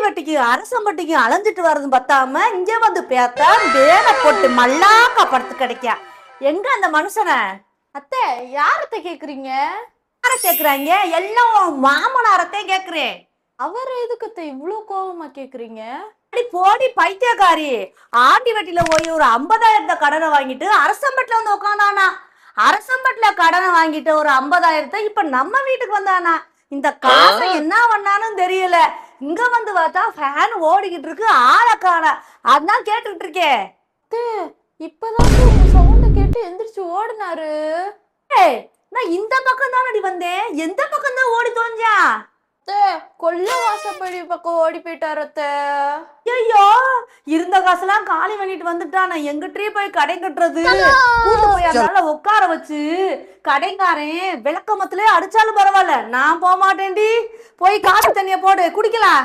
வெட்டிக்கு அரசம்பட்டிக்கு அலைஞ்சிட்டு வர்றது பத்தாம இங்க வந்து பேத்தா வேலை போட்டு மல்லாக்கா படுத்து கிடைக்கா. எங்க அந்த மனுஷனை? அத்தை யாரத்தை கேக்குறீங்க? யார கேக்குறாங்க? எல்லாம் மாமனாரத்தை கேக்குறேன். அவர் எதுக்கு அத்தை இவ்வளவு கோபமா கேக்குறீங்க? அடி போடி பைத்தியக்காரி. ஆண்டி வெட்டில போய் ஒரு 50,000 கடனை வாங்கிட்டு அரசம்பட்டில வந்து உட்காந்தானா. அரசம்பட்டில கடனை வாங்கிட்டு ஒரு 50,000 இப்ப நம்ம வீட்டுக்கு வந்தானா. இந்த காசை என்ன பண்ணான்னு தெரியல. இங்க வந்து பார்த்தா ஃபேன் ஓடிக்கிட்டு இருக்கு, ஆளை காண. அதான் கேட்டுக்கிட்டு இருக்கேன். இப்பதான் உங்க சவுண்ட கேட்டு எந்திரிச்சு ஓடினாரு. நான் இந்த பக்கம் தானடி வந்தேன், எந்த பக்கம் தான் ஓடி தோஞ்சா? கொல்ல வாசப்படி பக்கம் ஓடி போயிட்டாரு அத்தை. ஐயோ, இருந்த காசெல்லாம் காலி பண்ணிட்டு வந்துட்டான். எங்கிட்டே போய் கடை கட்டுறது? கூட்டு போய் அதனால உட்கார வச்சு கடைக்காரன் விளக்கமத்திலே அடிச்சாலும் பரவாயில்ல, நான் போக மாட்டேன்டி. போய் காசு தண்ணிய போடு, குடிக்கலாம்.